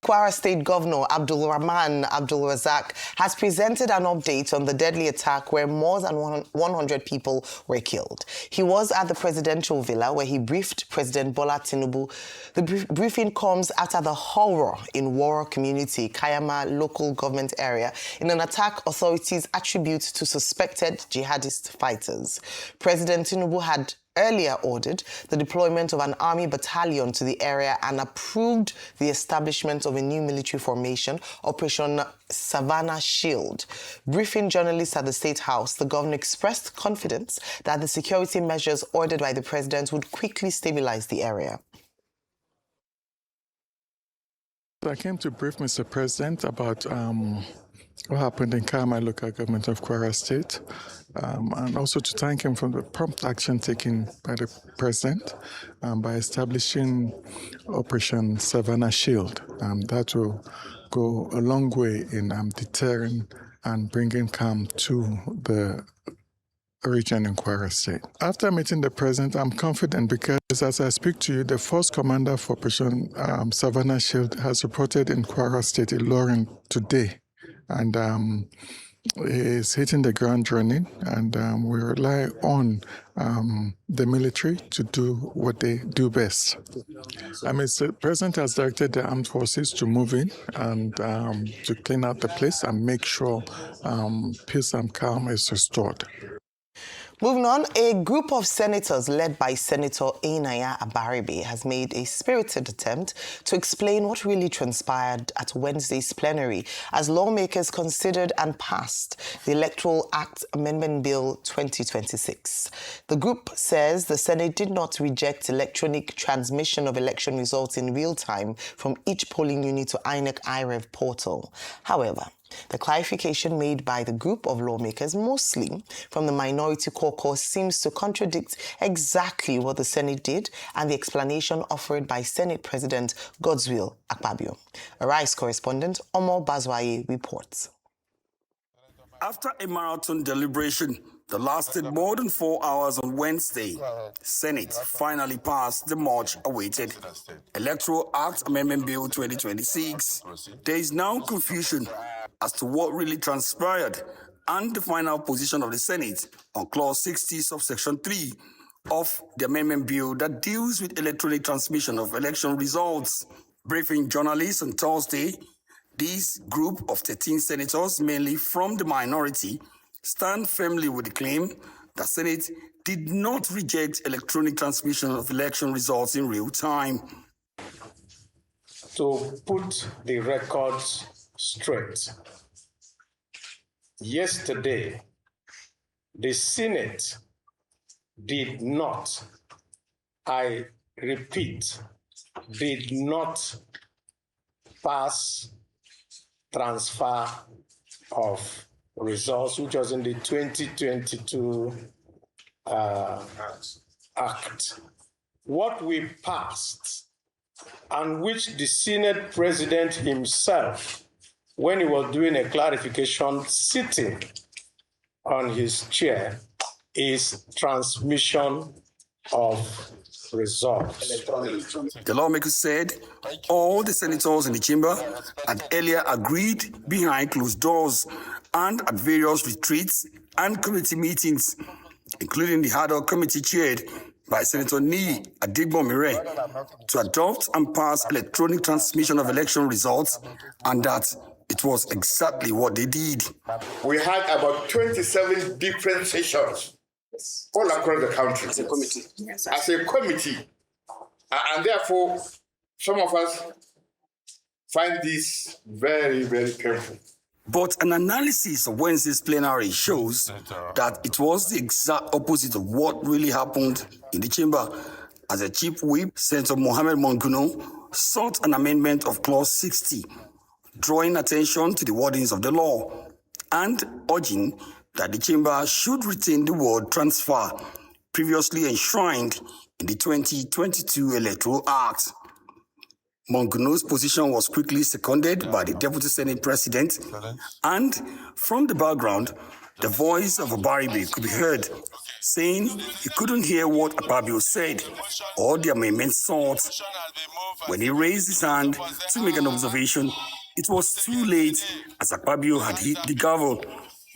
Kwara State Governor Abdulrahman Abdulrazak has presented an update on the deadly attack where more than 100 people were killed. He was at the presidential villa where he briefed President Bola Tinubu. The briefing comes after the horror in Kwara community, Kayama local government area, in an attack authorities attribute to suspected jihadist fighters. President Tinubu had earlier ordered the deployment of an army battalion to the area and approved the establishment of a new military formation, Operation Savannah Shield. Briefing journalists at the State House, the governor expressed confidence that the security measures ordered by the president would quickly stabilize the area. I came to brief Mr. President about what happened in Kayama local government of Kwara State, and also to thank him for the prompt action taken by the president by establishing Operation Savannah Shield. That will go a long way in deterring and bringing calm to the region in Kwara State. After meeting the president, I'm confident because as I speak to you, the force commander for Operation Savannah Shield has reported in Kwara State, Ilorin, today. And is hitting the ground running, and we rely on the military to do what they do best. The president has directed the armed forces to move in and to clean out the place and make sure peace and calm is restored. Moving on, a group of senators led by Senator Einaya Abaribe has made a spirited attempt to explain what really transpired at Wednesday's plenary as lawmakers considered and passed the Electoral Act Amendment Bill 2026. The group says the Senate did not reject electronic transmission of election results in real time from each polling unit to INEC IREV portal. However, the clarification made by the group of lawmakers, mostly from the minority caucus, seems to contradict exactly what the Senate did and the explanation offered by Senate President Godswill Akpabio. A Rice correspondent, Omo Bazwaye, reports. After a marathon deliberation that lasted more than 4 hours on Wednesday, Senate finally passed the much-awaited Electoral Act Amendment Bill 2026. There is now confusion as to what really transpired and the final position of the Senate on Clause 60, subsection 3 of the amendment bill that deals with electronic transmission of election results. Briefing journalists on Thursday, this group of 13 senators, mainly from the minority, stand firmly with the claim that Senate did not reject electronic transmission of election results in real time. To put the records straight, yesterday, the Senate did not, I repeat, did not pass transfer of results, which was in the 2022 Act. What we passed, and which the Senate President himself, when he was doing a clarification sitting on his chair, is transmission of results. The lawmakers said all the senators in the chamber had earlier agreed behind closed doors and at various retreats and committee meetings, including the ad hoc committee chaired by Senator Niyi Adegbomire, to adopt and pass electronic transmission of election results, and that it was exactly what they did. We had about 27 different sessions all across the country. As a committee. Yes. As a committee. And therefore, some of us find this very, very painful. But an analysis of Wednesday's plenary shows that it was the exact opposite of what really happened in the chamber, as a chief whip, Senator Mohammed Monguno, sought an amendment of Clause 60, drawing attention to the wordings of the law and urging that the chamber should retain the word transfer, previously enshrined in the 2022 Electoral Act. Monguno's position was quickly seconded by the Deputy Senate President, and from the background, the voice of Abaribe could be heard, saying he couldn't hear what Akpabio said or the amendment sought. When he raised his hand to make an observation, it was too late as Akpabio had hit the gavel,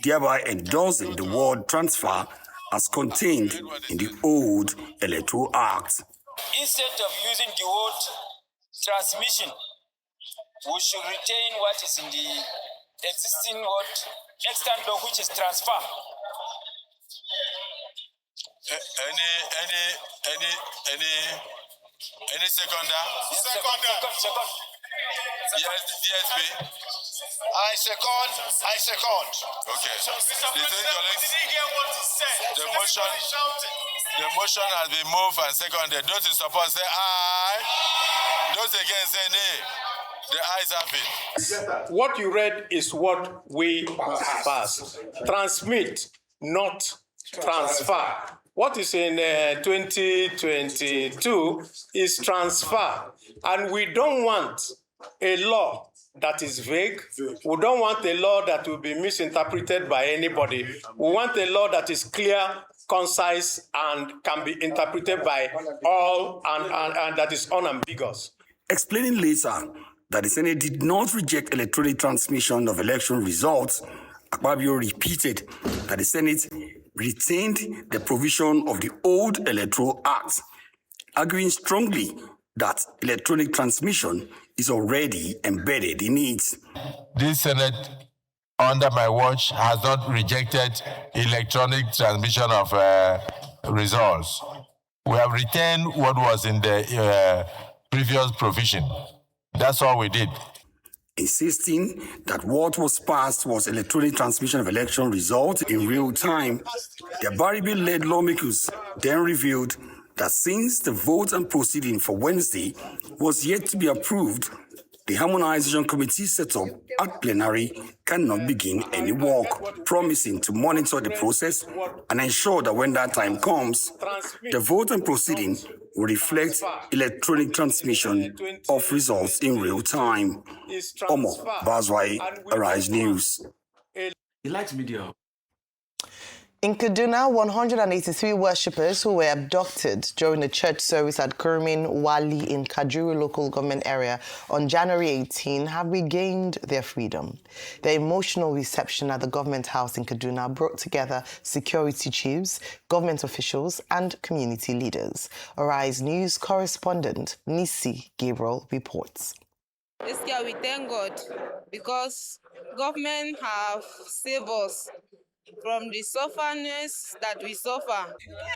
thereby endorsing the word transfer as contained in the old Electoral Act. Instead of using the word transmission, we should retain what is in the existing word extant law, which is transfer. Any seconder? Second. Yes, DSP. I second. Okay. The motion has been moved and seconded. Those in support say aye. Those against say nay. The ayes have it. What you read is what we passed. Transmit, not transfer. What is in 2022 is transfer. And we don't want a law that is vague. We don't want a law that will be misinterpreted by anybody. We want a law that is clear, concise, and can be interpreted by all, and that is unambiguous. Explaining later that the Senate did not reject electronic transmission of election results, Akpabio repeated that the Senate retained the provision of the old Electoral Act, arguing strongly that electronic transmission is already embedded in it. This Senate, under my watch, has not rejected electronic transmission of results. We have retained what was in the previous provision. That's all we did. Insisting that what was passed was electronic transmission of election results in real time, the Baribe-led lawmakers then revealed that since the vote and proceeding for Wednesday was yet to be approved, the Harmonization Committee set up at plenary cannot begin any work, promising to monitor the process and ensure that when that time comes, the vote and proceeding will reflect electronic transmission of results in real time. Omo Bazwai, Arise News. He likes media. In Kaduna, 183 worshippers who were abducted during the church service at Kurmin Wali in Kajuru local government area on January 18 have regained their freedom. The emotional reception at the government house in Kaduna brought together security chiefs, government officials, and community leaders. Arise News correspondent Nisi Gabriel reports. This year we thank God because government have saved us from the sufferness that we suffer.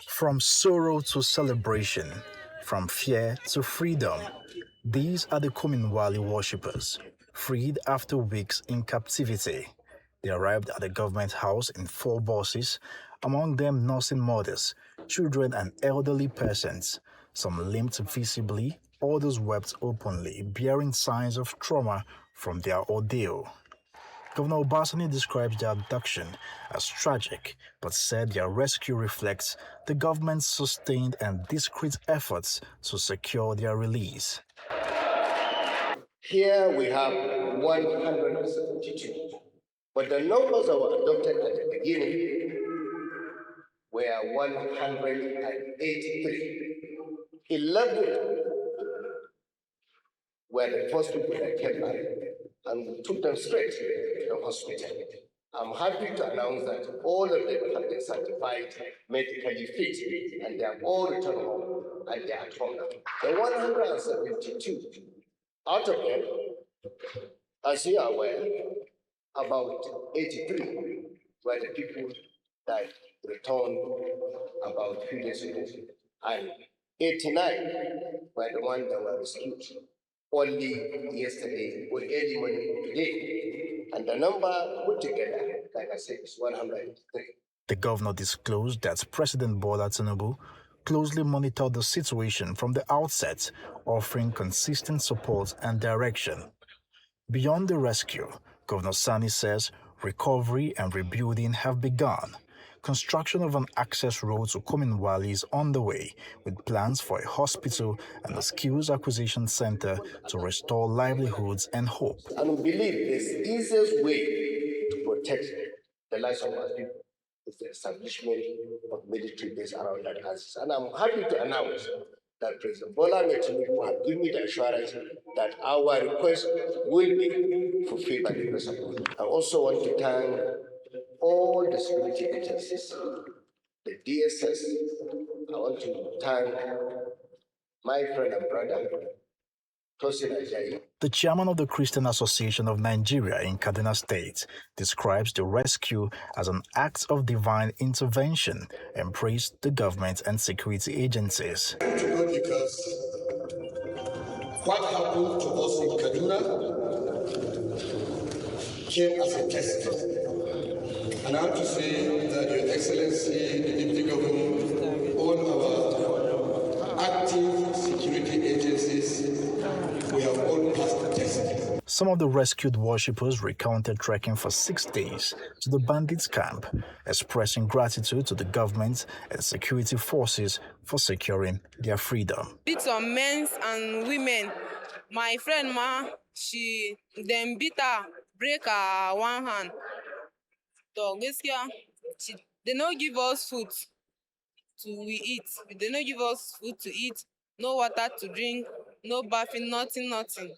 From sorrow to celebration, from fear to freedom, these are the Kuminwali worshippers, freed after weeks in captivity. They arrived at the government house in 4 buses, among them nursing mothers, children and elderly persons. Some limped visibly, others wept openly, bearing signs of trauma from their ordeal. Governor Obasani describes their abduction as tragic, but said their rescue reflects the government's sustained and discreet efforts to secure their release. Here we have 172, but the numbers that were adopted at the beginning were 183. 11 were the first people that came back, and we took them straight to the hospital. I'm happy to announce that all of them have been certified medically fit, and they have all returned home, and they are at home now. The 172, out of them, as you are aware, about 83 were the people that returned about 2 days ago, and 89 were the ones that were rescued only yesterday or early morning of today. And the number put together, like I said, is 103. The governor disclosed that President Bola Tinubu closely monitored the situation from the outset, offering consistent support and direction. Beyond the rescue, Governor Sani says recovery and rebuilding have begun. Construction of an access road to Kuminwali is underway, with plans for a hospital and a skills acquisition center to restore livelihoods and hope. And we believe the easiest way to protect the lives of our people is the establishment of military base around that axis. And I'm happy to announce that President Bola Tinubu had given me the assurance that our request will be fulfilled by the grace of God. I also want to thank all the security agencies, the DSS. I want to thank my friend and brother, Tosin Ajayi. The chairman of the Christian Association of Nigeria in Kaduna State describes the rescue as an act of divine intervention and praised the government and security agencies. Because what happened to us in Kaduna came as a test. And I have to say that Your Excellency, the Deputy Governor, all our active security agencies, we have all passed the test. Some of the rescued worshippers recounted trekking for 6 days to the bandits' camp, expressing gratitude to the government and security forces for securing their freedom. Beat some men and women. My friend them beat her, break her one hand. So they don't give us food to eat. They don't give us food to eat, no water to drink, no bathing, nothing.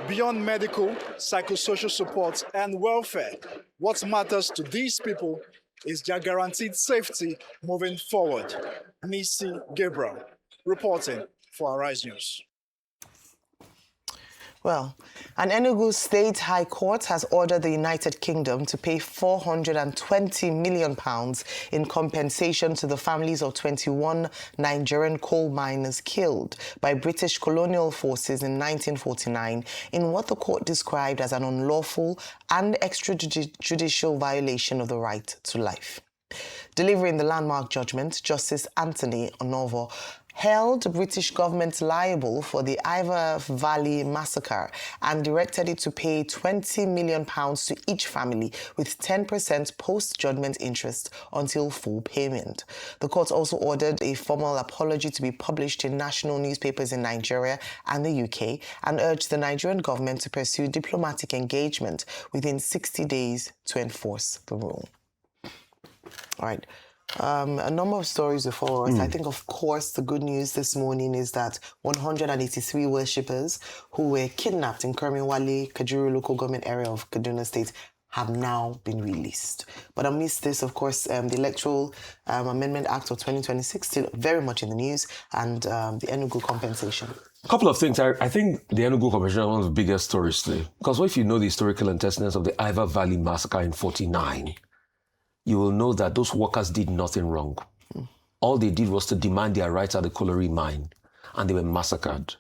Beyond medical, psychosocial support, and welfare, what matters to these people is their guaranteed safety moving forward. Nisi Gabriel, reporting for Arise News. Well, an Enugu State High Court has ordered the United Kingdom to pay £420 million in compensation to the families of 21 Nigerian coal miners killed by British colonial forces in 1949 in what the court described as an unlawful and extrajudicial violation of the right to life. Delivering the landmark judgment, Justice Anthony Onovo held the British government liable for the Iver Valley massacre and directed it to pay £20 million to each family with 10% post-judgment interest until full payment. The court also ordered a formal apology to be published in national newspapers in Nigeria and the UK and urged the Nigerian government to pursue diplomatic engagement within 60 days to enforce the rule. All right. A number of stories before us. I think, of course, the good news this morning is that 183 worshippers who were kidnapped in Kerminwale, Kajuru local government area of Kaduna State have now been released. But amidst this, of course, the Electoral Amendment Act of 2026 still very much in the news, and the Enugu compensation. A couple of things. I think the Enugu compensation is one of the biggest stories today. Because if you know the historical antecedents of the Iver Valley massacre in 1949, you will know that those workers did nothing wrong. All they did was to demand their rights at the colliery mine, and they were massacred.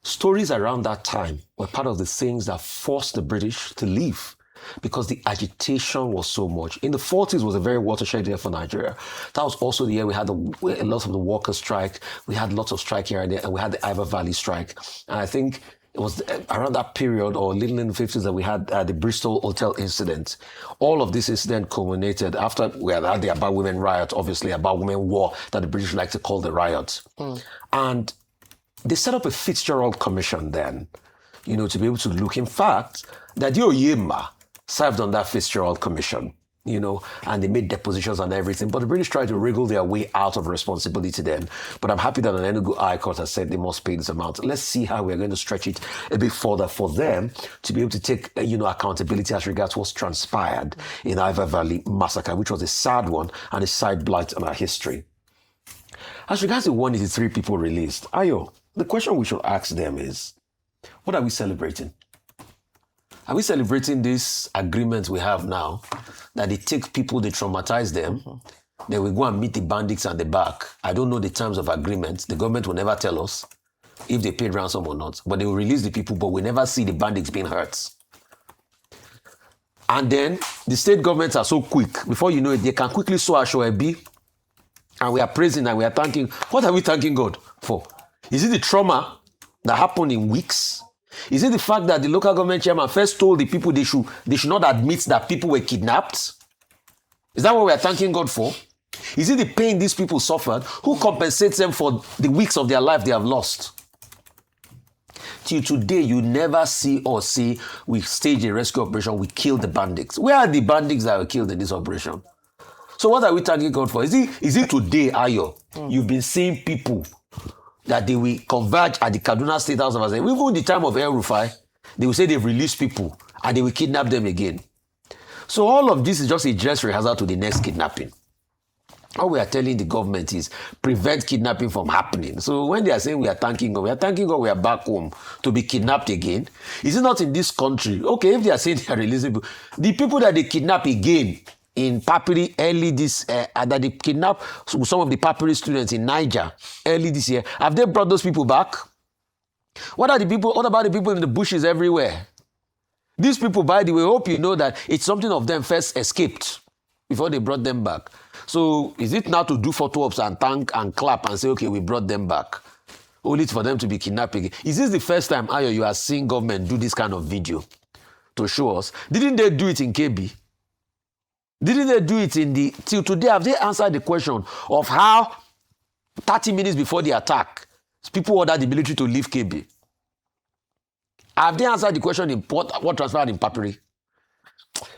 Stories around that time were part of the things that forced the British to leave because the agitation was so much. In the 40s was a very watershed year for Nigeria. That was also the year we had a lot of the workers' strike. We had lots of strike here and there, and we had the Iver Valley strike. And I think it was around that period, or little in the 50s, that we had the Bristol Hotel incident. All of this incident culminated after we had the About Women riot, obviously, About Women war, that the British like to call the riot. And they set up a Fitzgerald Commission then, to be able to look. In fact, Daddy Oyema served on that Fitzgerald Commission, and they made depositions and everything. But the British tried to wriggle their way out of responsibility then. But I'm happy that an Enugu High Court has said they must pay this amount. Let's see how we're going to stretch it a bit further for them to be able to take, accountability as regards what's transpired in Iver Valley massacre, which was a sad one and a side blight on our history. As regards the 183 people released, Ayo, the question we should ask them is, what are we celebrating? Are we celebrating this agreement we have now, that they take people, they traumatize them, then we go and meet the bandits at the back? I don't know the terms of agreement. The government will never tell us if they paid ransom or not, but they will release the people, but we never see the bandits being hurt. And then the state governments are so quick, before you know it, they can quickly sow Ashoebi, and we are praising and we are thanking. What are we thanking God for? Is it the trauma that happened in weeks? Is it the fact that the local government chairman first told the people they should not admit that people were kidnapped? Is that what we are thanking God for? Is it the pain these people suffered? Who compensates them for the weeks of their life they have lost? Till today, you never see or say we staged a rescue operation, we killed the bandits. Where are the bandits that were killed in this operation? So what are we thanking God for? Is it today, Ayo? You've been seeing people that they will converge at the Kaduna State House of Assembly. Even in the time of El Rufai, they will say they've released people and they will kidnap them again. So all of this is just a dress rehearsal to the next kidnapping. All we are telling the government is prevent kidnapping from happening. So when they are saying we are thanking God, we are back home to be kidnapped again. Is it not in this country? Okay, if they are saying they are releasing people, the people that they kidnap again in Papiri early this, that they kidnapped some of the Papiri students in Niger early this year, have they brought those people back? What about the people in the bushes everywhere? These people, by the way, hope you know that it's something of them first escaped before they brought them back. So is it now to do photo ops and thank and clap and say, okay, we brought them back, only for them to be kidnapped again? Is this the first time, Ayo, you are seeing government do this kind of video to show us? Didn't they do it in KB? Didn't they do it in the... Till today, have they answered the question of how 30 minutes before the attack, people ordered the military to leave KB? Have they answered the question in what transpired in Papiri?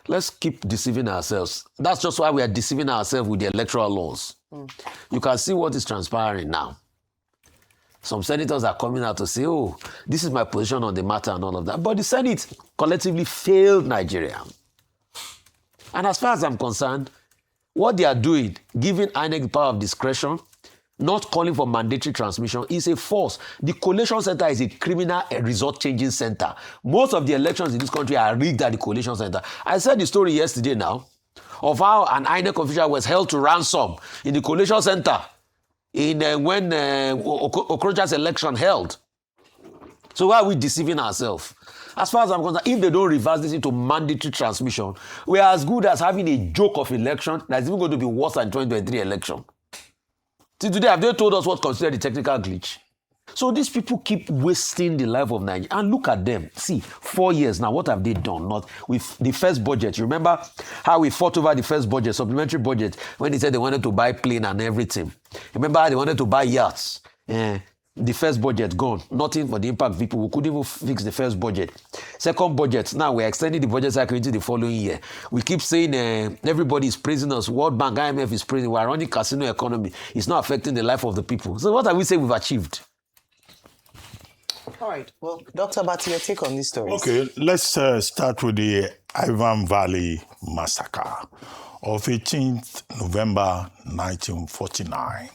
Let's keep deceiving ourselves. That's just why we are deceiving ourselves with the electoral laws. You can see what is transpiring now. Some senators are coming out to say, oh, this is my position on the matter and all of that. But the Senate collectively failed Nigeria. And as far as I'm concerned, what they are doing, giving INEC the power of discretion, not calling for mandatory transmission, is a force. The collation center is a criminal result-changing center. Most of the elections in this country are rigged at the collation center. I said the story yesterday now of how an INEC official was held to ransom in the collation center when Okorocha's election held. So why are we deceiving ourselves? As far as I'm concerned, if they don't reverse this into mandatory transmission, we are as good as having a joke of election that's even going to be worse than 2023 election. See, today, have they told us what considered the technical glitch? So these people keep wasting the life of Nigeria. And look at them. See, 4 years now, what have they done? Not with the first budget. You remember how we fought over the first budget, supplementary budget, when they said they wanted to buy plane and everything. Remember how they wanted to buy yachts? The first budget gone. Nothing for the impact people. We couldn't even fix the first budget. Second budget, now we're extending the budget cycle into the following year. We keep saying everybody is praising us. World Bank, IMF is praising. We're running casino economy. It's not affecting the life of the people. So what have we said we've achieved? All right. Well, Dr. Bati, your take on this story. Okay, let's start with the Ivan Valley massacre of 18th November 1949.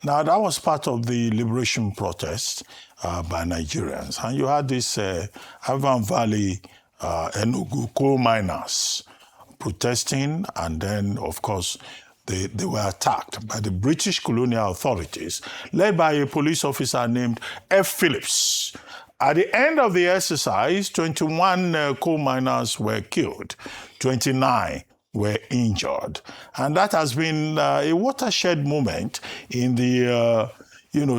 Now, that was part of the liberation protest by Nigerians. And you had this Ivan Valley Enugu coal miners protesting, and then, of course, they were attacked by the British colonial authorities, led by a police officer named F. Phillips. At the end of the exercise, 21 coal miners were killed, 29 were injured. And that has been a watershed moment in the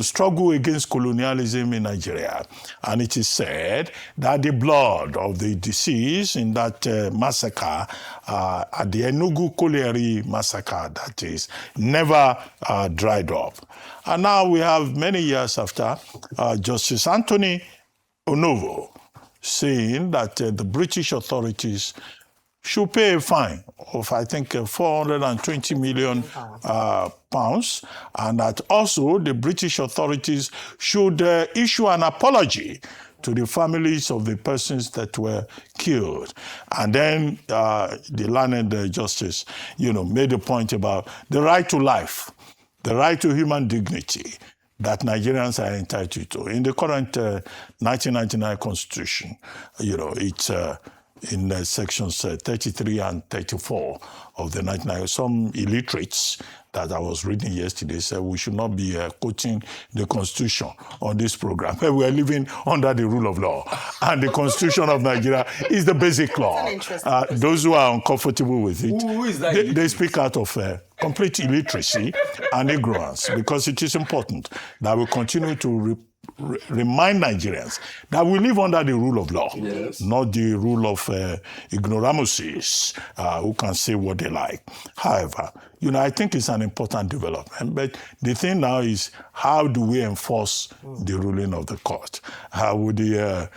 struggle against colonialism in Nigeria. And it is said that the blood of the deceased in that massacre, at the Enugu Colliery massacre, that is, never dried up. And now we have, many years after, Justice Anthony Onovo saying that the British authorities should pay a fine of, I think, 420 million pounds, and that also the British authorities should issue an apology to the families of the persons that were killed. And then the learned justice, made a point about the right to life, the right to human dignity that Nigerians are entitled to. In the current 1999 Constitution, it's in sections 33 and 34 of the 1999. Some illiterates that I was reading yesterday said we should not be quoting the Constitution on this program. We are living under the rule of law. And the Constitution of Nigeria is the basic law. Those who are uncomfortable with it, they speak out of complete illiteracy and ignorance, because it is important that we continue to remind Nigerians that we live under the rule of law, Yes. not the rule of ignoramuses who can say what they like. However, I think it's an important development. But the thing now is, how do we enforce the ruling of the court? How would the,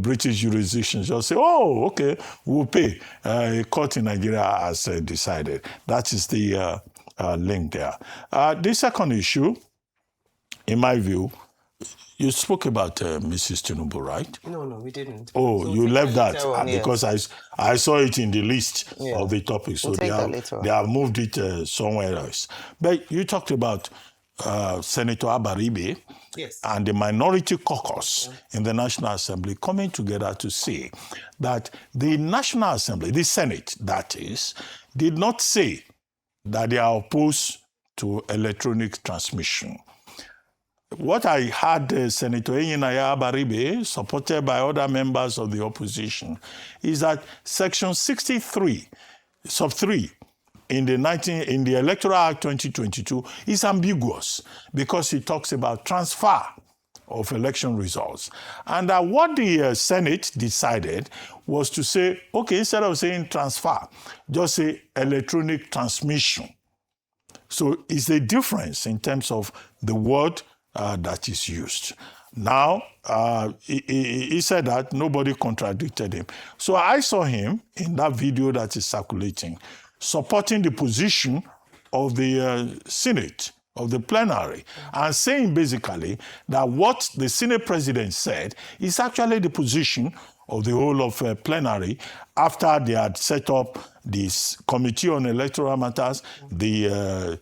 British jurisdiction just say, oh, okay, we'll pay. A court in Nigeria has decided. That is the link there. The second issue, in my view, you spoke about Mrs. Tinubu, right? No, we didn't. Oh, So you left that yes. because I saw it in the list of the topics. So We'll they have moved it somewhere else. But you talked about Senator Abaribe and the minority caucus in the National Assembly coming together to say that the National Assembly, the Senate, that is, did not say that they are opposed to electronic transmission. What I heard Senator Enyinaya Abaribe, supported by other members of the opposition, is that Section 63, sub 3, in the Electoral Act 2022 is ambiguous because it talks about transfer of election results. And what the Senate decided was to say, okay, instead of saying transfer, just say electronic transmission. So it's a difference in terms of the word that is used. Now, he said that nobody contradicted him. So I saw him in that video that is circulating, supporting the position of the Senate, of the plenary, and saying basically that what the Senate president said is actually the position of the whole of plenary after they had set up this Committee on Electoral Matters, the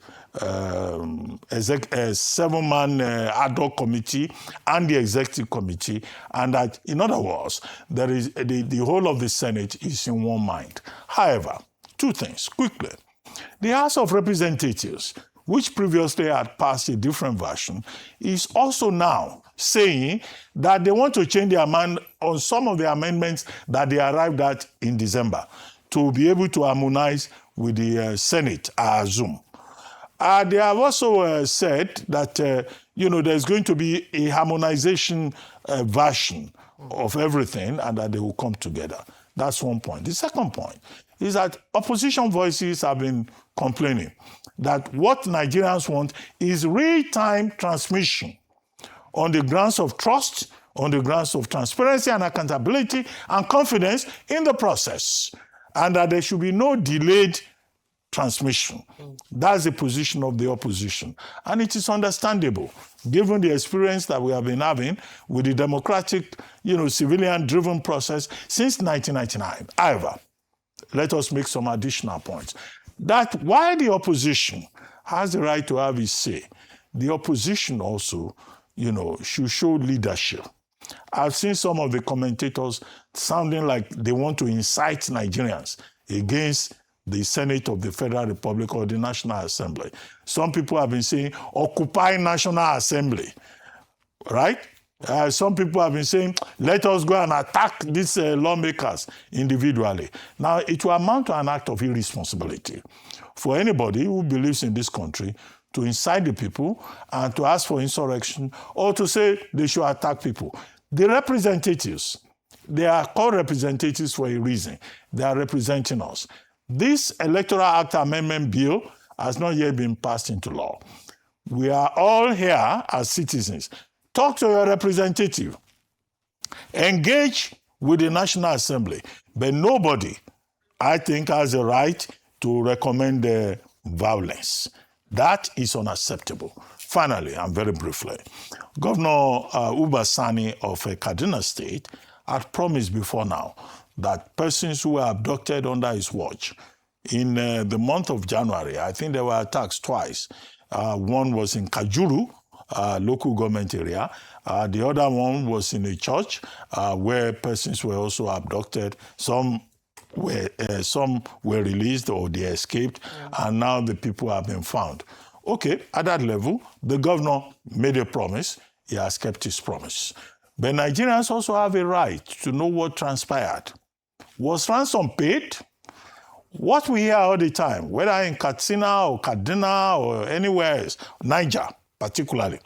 7-man ad hoc committee and the executive committee, and that, in other words, there is the whole of the Senate is in one mind. However, two things quickly. The House of Representatives, which previously had passed a different version, is also now saying that they want to change their mind on some of the amendments that they arrived at in December to be able to harmonize with the Senate, I assume. They have also said that, there's going to be a harmonization version of everything and that they will come together. That's one point. The second point is that opposition voices have been complaining that what Nigerians want is real-time transmission on the grounds of trust, on the grounds of transparency and accountability and confidence in the process, and that there should be no delayed transmission. That's the position of the opposition. And it is understandable, given the experience that we have been having with the democratic, civilian-driven process since 1999. However, let us make some additional points. That while the opposition has the right to have its say, the opposition also, should show leadership. I've seen some of the commentators sounding like they want to incite Nigerians against the Senate of the Federal Republic or the National Assembly. Some people have been saying, occupy National Assembly, right? Some people have been saying, let us go and attack these lawmakers individually. Now, it will amount to an act of irresponsibility for anybody who believes in this country to incite the people and to ask for insurrection or to say they should attack people. The representatives, they are called representatives for a reason. They are representing us. This Electoral Act Amendment Bill has not yet been passed into law. We are all here as citizens. Talk to your representative. Engage with the National Assembly. But nobody, I think, has a right to recommend violence. That is unacceptable. Finally, and very briefly, Governor Uba Sani of Kaduna State had promised before now that persons who were abducted under his watch in the month of January, I think there were attacks twice. One was in Kajuru, local government area. The other one was in a church where persons were also abducted. Some were released or they escaped, and now the people have been found. Okay, at that level, the governor made a promise. He has kept his promise. But Nigerians also have a right to know what transpired. Was ransom paid? What we hear all the time, whether in Katsina or Kaduna or anywhere else, Niger particularly,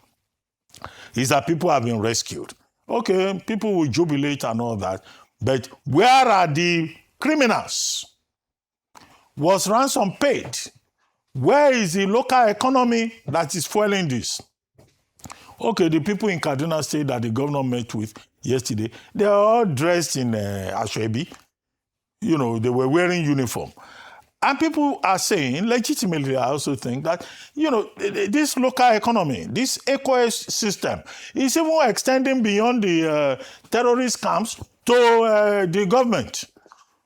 is that people have been rescued. Okay, people will jubilate and all that, but where are the criminals? Was ransom paid? Where is the local economy that is fueling this? Okay, the people in Kaduna State that the governor met with yesterday, they are all dressed in Ashwebi. You know, they were wearing uniform. And people are saying, legitimately, I also think that, you know, this local economy, this ecosystem is even extending beyond the terrorist camps to the government.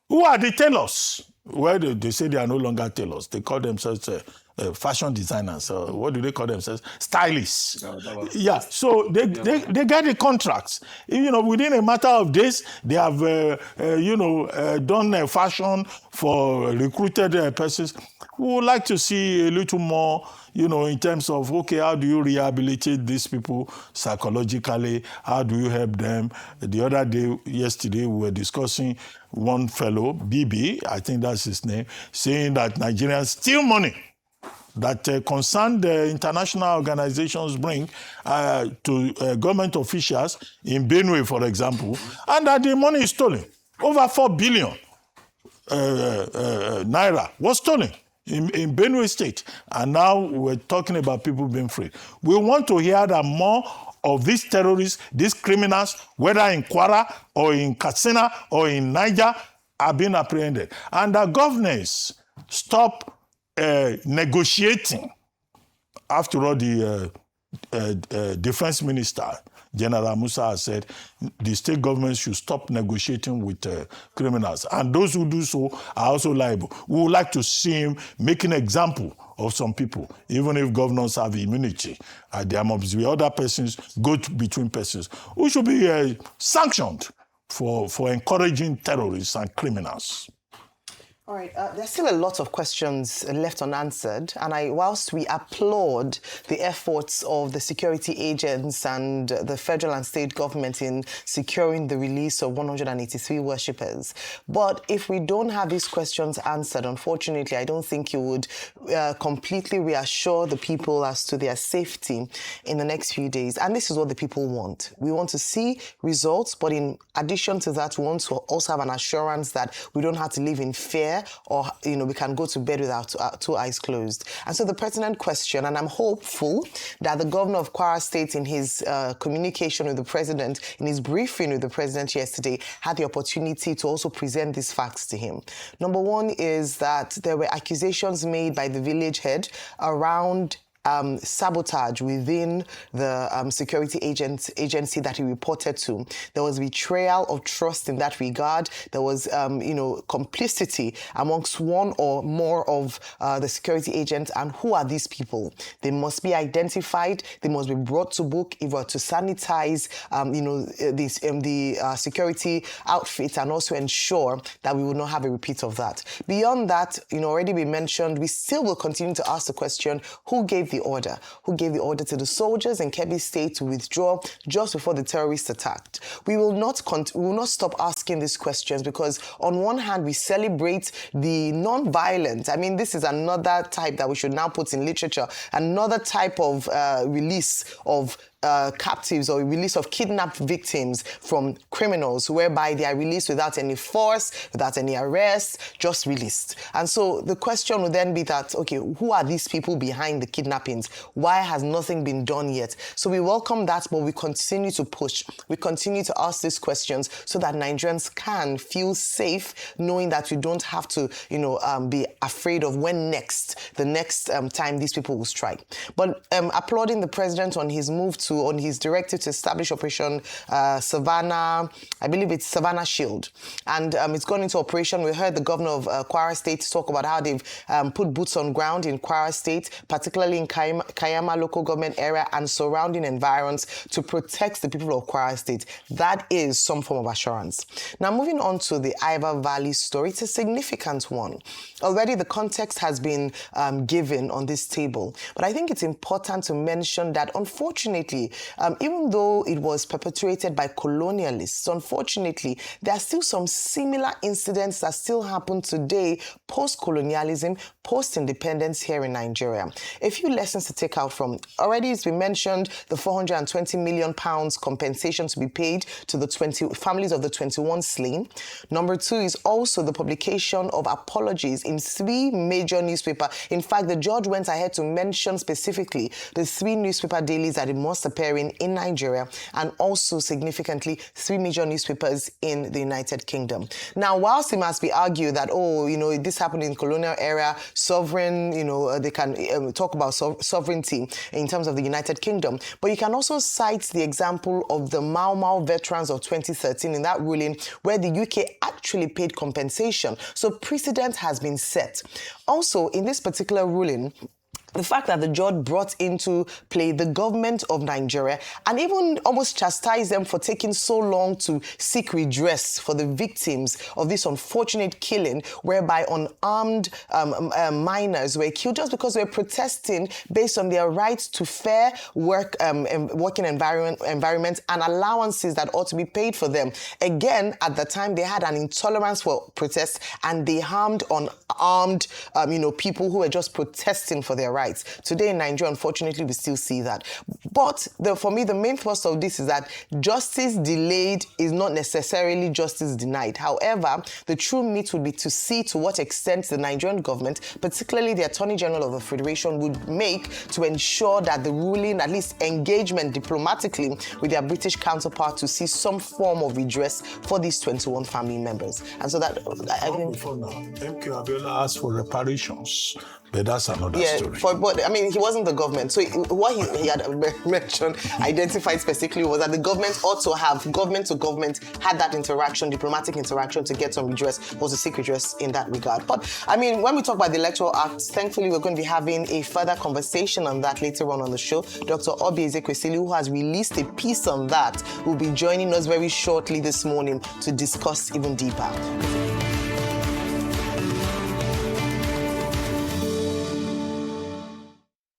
Who are the tailors? Well, they say they are no longer tailors. They call themselves fashion designers. What do they call themselves? Stylists. Yeah, so they get the contracts. You know, within a matter of days, they have, done fashion for recruited persons. We would like to see a little more, you know, in terms of, okay, how do you rehabilitate these people psychologically? How do you help them? The other day, yesterday, we were discussing one fellow, BB, I think that's his name, saying that Nigerians steal money that concerned international organizations bring to government officials in Benue, for example, and that the money is stolen. Over 4 billion naira was stolen in Benue State. And now we're talking about people being free. We want to hear that more of these terrorists, these criminals, whether in Kwara or in Katsina or in Niger, are being apprehended. And the governors stop negotiating. After all, the defense minister, General Musa, has said the state governments should stop negotiating with criminals. And those who do so are also liable. We would like to see him make an example of some people, even if governors have immunity. There must be other persons, between persons, who should be sanctioned for encouraging terrorists and criminals. All right, there's still a lot of questions left unanswered, and whilst we applaud the efforts of the security agents and the federal and state government in securing the release of 183 worshippers, but if we don't have these questions answered, unfortunately, I don't think you would completely reassure the people as to their safety in the next few days. And this is what the people want. We want to see results, but in addition to that, we want to also have an assurance that we don't have to live in fear, or, you know, we can go to bed with our two eyes closed. And so the pertinent question, and I'm hopeful that the governor of Kwara State, in his communication with the president, in his briefing with the president yesterday, had the opportunity to also present these facts to him. Number one is that there were accusations made by the village head around sabotage within the security agency that he reported to. There was betrayal of trust in that regard. There was, complicity amongst one or more of the security agents. And who are these people? They must be identified. They must be brought to book if we're to sanitize, the security outfit, and also ensure that we will not have a repeat of that. Beyond that, already we mentioned, we still will continue to ask the question, who gave the order? Who gave the order to the soldiers in Kebbi State to withdraw just before the terrorists attacked? We will not stop asking these questions, because on one hand, we celebrate the non-violent. I mean, this is another type that we should now put in literature, another type of release of captives, or release of kidnapped victims from criminals, whereby they are released without any force, without any arrest, just released. And so the question would then be that, okay, who are these people behind the kidnappings? Why has nothing been done yet? So we welcome that, but we continue to push. We continue to ask these questions so that Nigerians can feel safe, knowing that we don't have to, be afraid of the next time these people will strike. But applauding the president on his on his directive to establish Operation Savannah, I believe it's Savannah Shield. And it's gone into operation. We heard the governor of Kwara State talk about how they've put boots on ground in Kwara State, particularly in Kayama local government area and surrounding environs, to protect the people of Kwara State. That is some form of assurance. Now, moving on to the Iva Valley story, it's a significant one. Already the context has been given on this table, but I think it's important to mention that, unfortunately, unfortunately, even though it was perpetuated by colonialists, unfortunately, there are still some similar incidents that still happen today, post-colonialism, post-independence here in Nigeria. A few lessons to take out from. Already it's been mentioned the £420 million compensation to be paid to the families of the 21 slain. Number two is also the publication of apologies in 3 major newspapers. In fact, the judge went ahead to mention specifically the 3 newspaper dailies that it must appear in Nigeria, and also significantly 3 major newspapers in the United Kingdom. Now, whilst it must be argued that, this happened in colonial era, sovereign, they can talk about sovereignty in terms of the United Kingdom, but you can also cite the example of the Mau Mau veterans of 2013 in that ruling where the UK actually paid compensation. So precedent has been set. Also, in this particular ruling, the fact that the judge brought into play the government of Nigeria and even almost chastised them for taking so long to seek redress for the victims of this unfortunate killing, whereby unarmed minors were killed just because they were protesting based on their right to fair working environment and allowances that ought to be paid for them. Again, at the time, they had an intolerance for protests and they harmed unarmed people who were just protesting for their rights. Today in Nigeria, unfortunately, we still see that. But for me, the main thrust of this is that justice delayed is not necessarily justice denied. However, the true meat would be to see to what extent the Nigerian government, particularly the Attorney General of the Federation, would make to ensure that the ruling, at least engagement diplomatically with their British counterpart to see some form of redress for these 21 family members. And so that... Before now, MK Abiola asked for reparations. But that's another story. But he wasn't the government. So what he had mentioned, identified specifically, was that the government ought to have, government to government, had that interaction, diplomatic interaction to get some redress, or to seek redress in that regard. But, when we talk about the Electoral Act, thankfully we're going to be having a further conversation on that later on the show. Dr. Obi Ezekwesili, who has released a piece on that, will be joining us very shortly this morning to discuss even deeper.